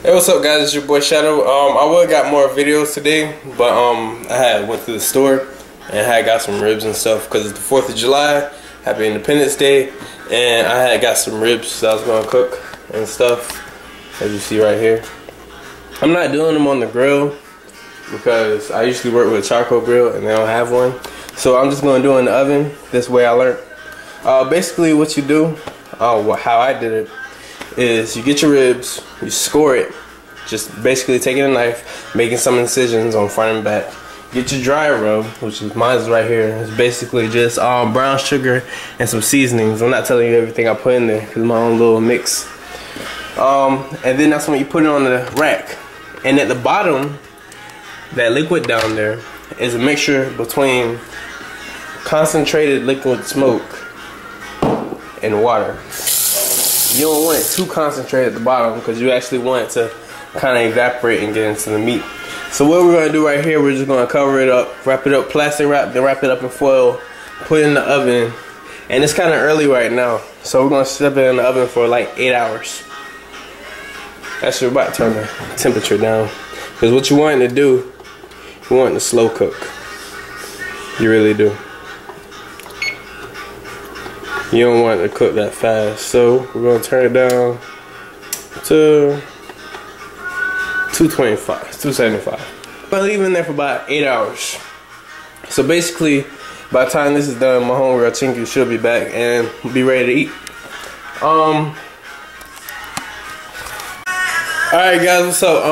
Hey, what's up, guys? It's your boy Shadow. I would got more videos today, but I went to the store and had got some ribs and stuff because it's the 4th of July, Happy Independence Day, and I had got some ribs that I was gonna cook and stuff, as you see right here. I'm not doing them on the grill because I usually work with a charcoal grill and they don't have one, so I'm just gonna do it in the oven. This way I learned. Basically, what you do, how I did it, is you get your ribs, you score it, just basically taking a knife, making some incisions on front and back. Get your dry rub, which is mine's right here. It's basically just brown sugar and some seasonings. I'm not telling you everything I put in there because it's my own little mix. And then that's when you put it on the rack. And at the bottom, that liquid down there is a mixture between concentrated liquid smoke and water. You don't want it too concentrated at the bottom because you actually want it to kind of evaporate and get into the meat. So what we're going to do right here, we're just going to cover it up, wrap it up, plastic wrap, then wrap it up in foil, put it in the oven. And it's kind of early right now, so we're going to step it in the oven for like 8 hours. Actually, we're about to turn the temperature down because what you want to do, you want it to slow cook. You really do. You don't want it to cook that fast, so we're going to turn it down to 275. But leave it in there for about 8 hours. So basically, by the time this is done, my homegirl Chinky should be back and be ready to eat. Alright guys, what's up?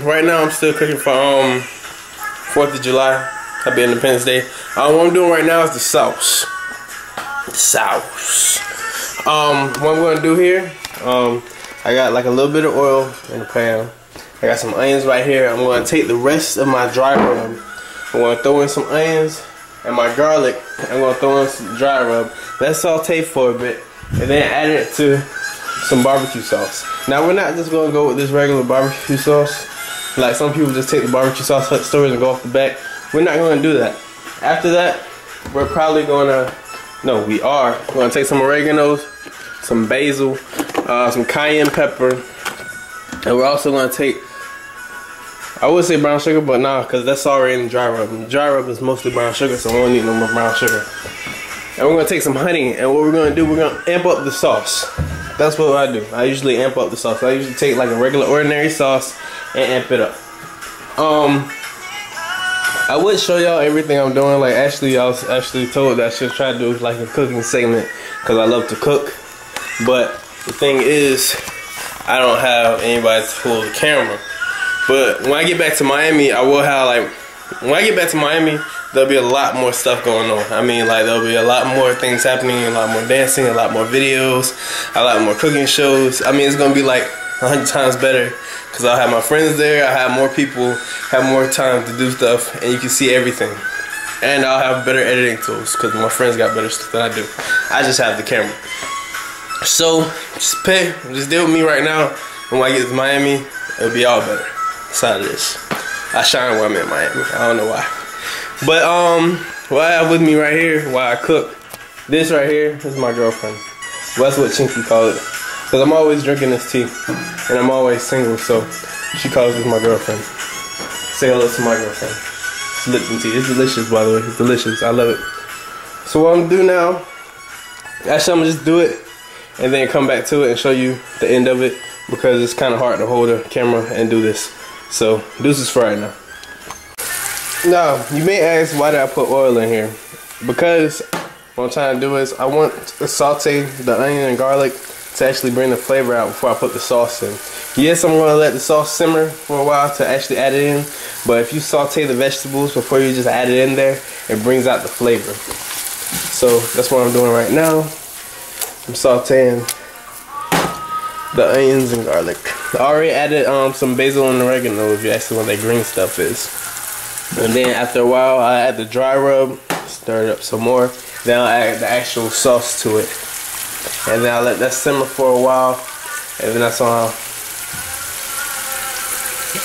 Right now I'm still cooking for 4th of July, Happy Independence Day. What I'm doing right now is the sauce. What I'm gonna do here, I got like a little bit of oil in the pan. I got some onions right here. I'm gonna take the rest of my dry rub. I'm gonna throw in some onions and my garlic. I'm gonna throw in some dry rub. Let's saute for a bit and then add it to some barbecue sauce. Now we're not just gonna go with this regular barbecue sauce. Like some people just take the barbecue sauce at stores and go off the back. We're not gonna do that. After that, we're probably gonna, no, we are gonna take some oregano, some basil, some cayenne pepper, and we're also gonna take, I would say brown sugar, but nah, because that's already in the dry rub. And the dry rub is mostly brown sugar, so we don't need no more brown sugar. And we're gonna take some honey, and what we're gonna do, we're gonna amp up the sauce. That's what I do. I usually amp up the sauce. I usually take like a regular ordinary sauce and amp it up. I would show y'all everything I'm doing. Like Ashley, I was actually told that I should try to do like a cooking segment because I love to cook. But the thing is, I don't have anybody to hold the camera. But when I get back to Miami, I will have like, when I get back to Miami, there'll be a lot more stuff going on. I mean, like there'll be a lot more things happening, a lot more dancing, a lot more videos, a lot more cooking shows. I mean, it's gonna be like 100 times better because I'll have my friends there, I'll have more people, have more time to do stuff, and you can see everything. And I'll have better editing tools because my friends got better stuff than I do. I just have the camera. So just deal with me right now, and when I get to Miami, it'll be all better. Side of this, I shine when I'm in Miami. I don't know why. But what I have with me right here while I cook, this right here is my girlfriend. Well, that's what Chinky called it. Because I'm always drinking this tea. And I'm always single, so she calls this my girlfriend. Say hello to my girlfriend. It's Lipton tea. It's delicious, by the way. It's delicious. I love it. So what I'm gonna do now, actually I'm gonna just do it and then come back to it and show you the end of it because it's kind of hard to hold a camera and do this. So deuces for right now. Now, you may ask why did I put oil in here? Because what I'm trying to do is I want to saute the onion and garlic to actually bring the flavor out before I put the sauce in. Yes, I'm going to let the sauce simmer for a while to actually add it in, but if you saute the vegetables before you just add it in there, it brings out the flavor. So that's what I'm doing right now. I'm sauteing the onions and garlic. I already added some basil and oregano if you actually want that green stuff is. And then after a while, I add the dry rub, stir it up some more. Then I'll add the actual sauce to it. And then I'll let that simmer for a while. And then that's all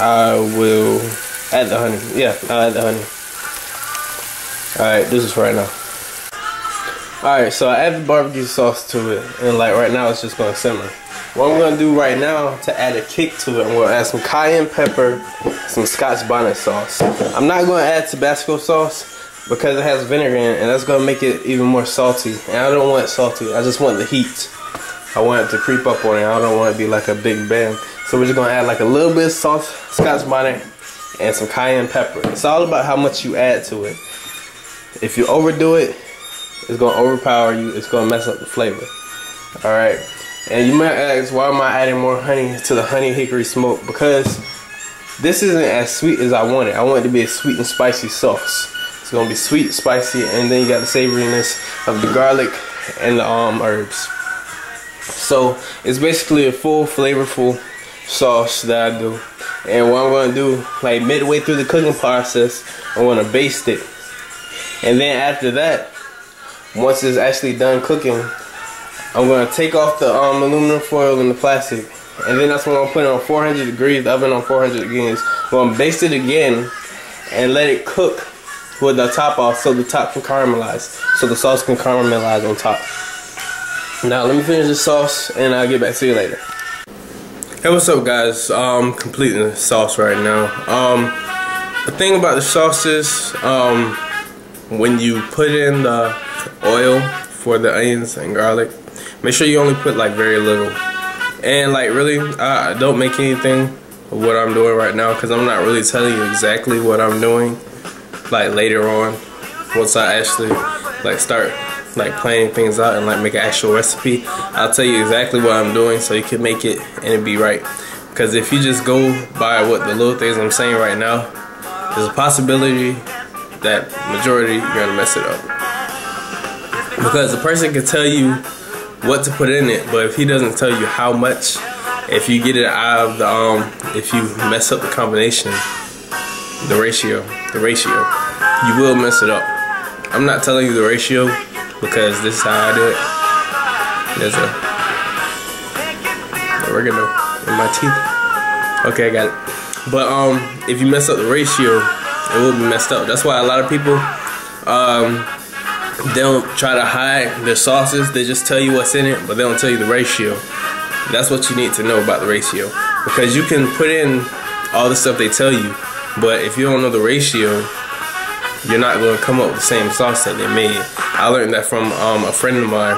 I will add the honey. Yeah, I'll add the honey. Alright, this is for right now. Alright, so I add the barbecue sauce to it. And like right now, it's just gonna simmer. what I'm gonna do right now to add a kick to it, I'm gonna add some cayenne pepper, some Scotch bonnet sauce. I'm not gonna add Tabasco sauce because it has vinegar in it, and that's gonna make it even more salty. And I don't want it salty, I just want the heat. I want it to creep up on it. I don't want it to be like a big bang. So we're just gonna add like a little bit of sauce, Scotch bonnet, and some cayenne pepper. It's all about how much you add to it. If you overdo it, it's gonna overpower you. It's gonna mess up the flavor. All right. And you might ask, why am I adding more honey to the honey hickory smoke? Because this isn't as sweet as I want it. I want it to be a sweet and spicy sauce. It's gonna be sweet, spicy, and then you got the savoriness of the garlic and the herbs. So it's basically a full flavorful sauce that I do. And what I'm gonna do, like midway through the cooking process, I'm gonna baste it. And then after that, once it's actually done cooking, I'm gonna take off the aluminum foil and the plastic. And then that's when I'm putting it on 400 degrees, the oven on 400 degrees. I'm gonna baste it again and let it cook with the top off so the top can caramelize. So the sauce can caramelize on top. Now let me finish the sauce and I'll get back to you later. Hey, what's up guys? Completing the sauce right now. The thing about the sauce is, when you put in the oil for the onions and garlic, make sure you only put like very little. And like really, I don't make anything of what I'm doing right now because I'm not really telling you exactly what I'm doing. Like later on, once I actually like start like planning things out and like make an actual recipe, I'll tell you exactly what I'm doing so you can make it and it be right. Because if you just go by what the little things I'm saying right now, there's a possibility that majority you're gonna mess it up. Because the person can tell you what to put in it, but if he doesn't tell you how much, if you get it out of the if you mess up the combination, the ratio, you will mess it up. I'm not telling you the ratio because this is how I do it. There's a oregano in my teeth. Okay, I got it. But if you mess up the ratio, it will be messed up. That's why a lot of people they don't try to hide their sauces. They just tell you what's in it, but they don't tell you the ratio. That's what you need to know about the ratio, because you can put in all the stuff they tell you, but if you don't know the ratio, you're not going to come up with the same sauce that they made. I learned that from a friend of mine.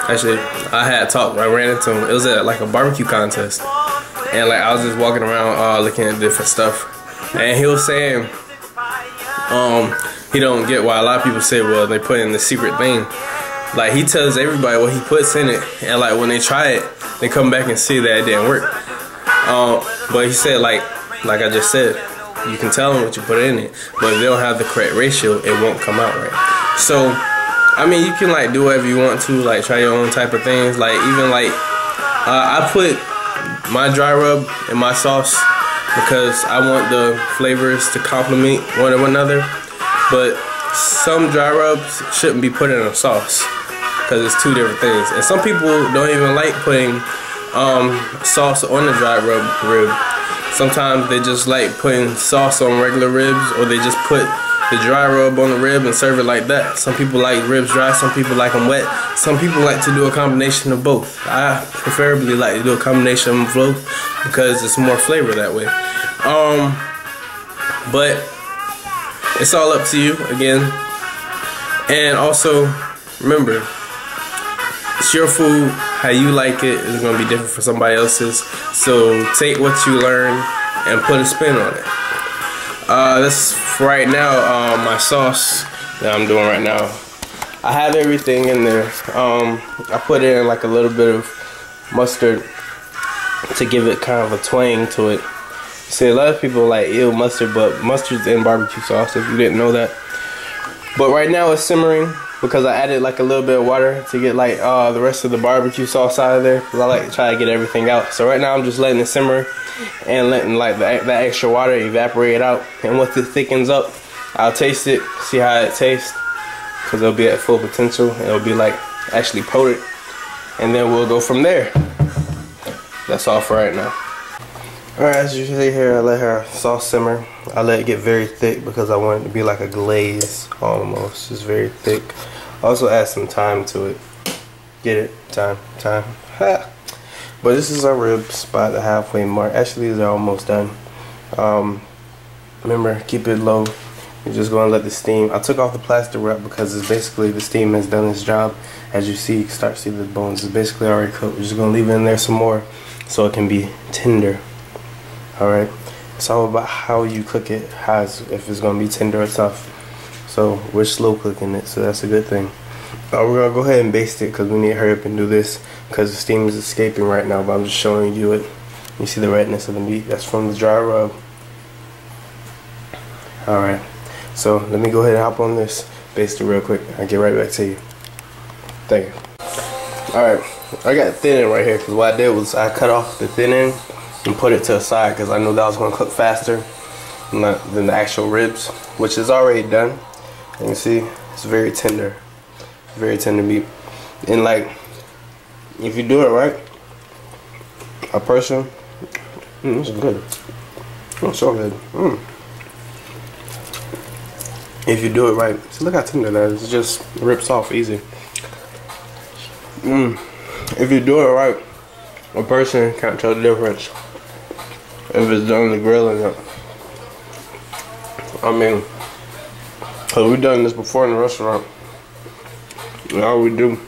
Actually, I had talked. I ran into him. It was at like a barbecue contest, and like I was just walking around looking at different stuff, and he was saying he don't get why a lot of people say, well, they put in the secret thing. Like, he tells everybody what he puts in it, and like when they try it, they come back and see that it didn't work. But he said, like I just said, you can tell them what you put in it, but if they don't have the correct ratio, it won't come out right. So I mean, you can like do whatever you want to, like try your own type of things. Like even like I put my dry rub in my sauce because I want the flavors to complement one another. But some dry rubs shouldn't be put in a sauce because it's two different things. And some people don't even like putting sauce on the dry rib. Sometimes they just like putting sauce on regular ribs, or they just put the dry rub on the rib and serve it like that. Some people like ribs dry, some people like them wet. Some people like to do a combination of both. I preferably like to do a combination of both because it's more flavor that way. But it's all up to you again. And also remember, it's your food. How you like it is going to be different for somebody else's. So take what you learn and put a spin on it. This right now, my sauce that I'm doing right now. I have everything in there. I put in like a little bit of mustard to give it kind of a twang to it. See, a lot of people like ew mustard, but mustard's in barbecue sauce if you didn't know that. But right now it's simmering because I added like a little bit of water to get like the rest of the barbecue sauce out of there, because I like to try to get everything out. So right now I'm just letting it simmer and letting like that extra water evaporate out. And once it thickens up, I'll taste it, see how it tastes, because it'll be at full potential. It'll be like actually potent, and then we'll go from there. That's all for right now. Alright, as you see here, I let her sauce simmer. I let it get very thick because I want it to be like a glaze almost. It's very thick. Also add some thyme to it. Get it? Thyme. Ha. But this is our ribs by the halfway mark. Actually, these are almost done. Remember, keep it low. You're just going to let the steam. I took off the plastic wrap because it's basically the steam has done its job. As you see, you can start to see the bones. It's basically already cooked. We're just going to leave it in there some more so it can be tender. Alright? It's all about how you cook it, if it's going to be tender or tough. So we're slow cooking it, so that's a good thing. We're going to go ahead and baste it because we need to hurry up and do this because the steam is escaping right now, but I'm just showing you it. You see the redness of the meat? That's from the dry rub. Alright, so let me go ahead and hop on this, baste it real quick. I'll get right back to you. Thank you. Alright, I got thin end right here because what I did was I cut off the thin end and put it to the side because I knew that was going to cook faster than the actual ribs, which is already done. And you see, it's very tender meat. And like, if you do it right, a person, this is good. Oh, so good. If you do it right, see, look how tender that is. It just rips off easy. If you do it right, a person can't tell the difference if it's done on the grill or not. I mean, cause we've done this before in the restaurant. And all we do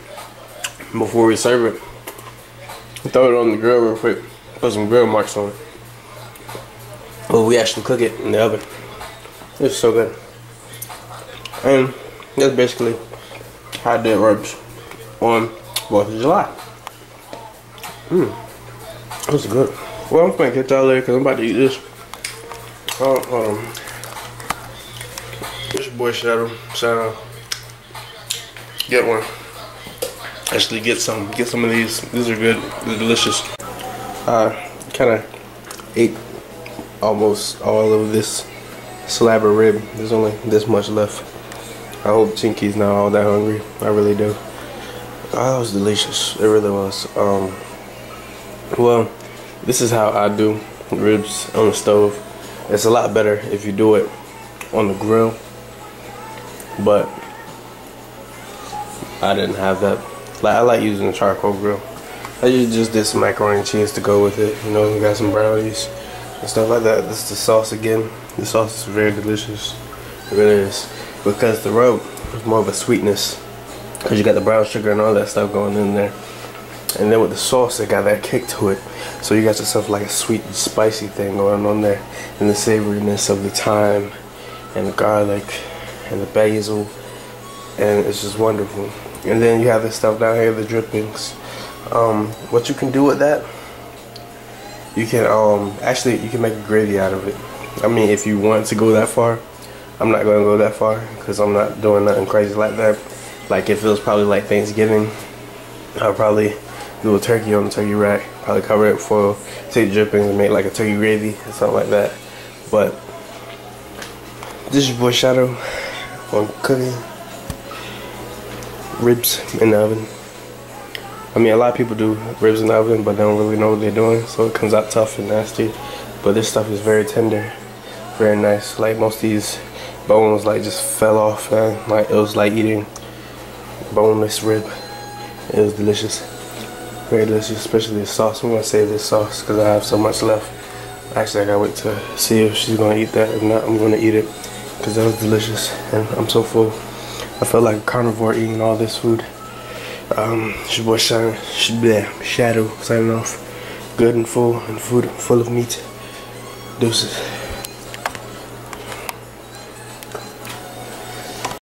before we serve it, throw it on the grill real quick, put some grill marks on it. But we actually cook it in the oven. It's so good. And that's basically how I did ribs on 4th of July. That's good. Well, I'm gonna catch y'all later because I'm about to eat this. Hold on. It's your boy Shadow. Get one. Actually, get some of these. These are good. They're delicious. Kind of ate almost all of this slab of rib. There's only this much left. I hope Chinky's not all that hungry. I really do. That was delicious. It really was. Well, this is how I do ribs on the stove. It's a lot better if you do it on the grill, but I didn't have that. Like, I like using a charcoal grill. I just did some macaroni and cheese to go with it. You know, we got some brownies and stuff like that. This is the sauce again. The sauce is very delicious. It really is. Because the rub is more of a sweetness. Because you got the brown sugar and all that stuff going in there. And then with the sauce, it got that kick to it. So you got yourself like a sweet and spicy thing going on there. And the savoriness of the thyme and the garlic and the basil. And it's just wonderful. And then you have this stuff down here, the drippings. What you can do with that, you can actually you can make a gravy out of it. I mean, if you want to go that far. I'm not gonna go that far because I'm not doing nothing crazy like that. Like if it was probably like Thanksgiving, I'll probably do a turkey on the turkey rack, probably cover it for take the drippings and make like a turkey gravy or something like that. But this is your boy Shadow on cooking ribs in the oven. I mean, a lot of people do ribs in the oven, but they don't really know what they're doing, so it comes out tough and nasty. But this stuff is very tender, very nice. Like most of these bones like just fell off, man. Like it was like eating boneless rib. It was delicious, very delicious, especially the sauce. I'm gonna save this sauce because I have so much left. Actually, I gotta wait to see if she's gonna eat that. If not, I'm gonna eat it because that was delicious and I'm so full. I felt like a carnivore eating all this food. It's your boy Shadow signing off. Good and full and food full of meat. Deuces.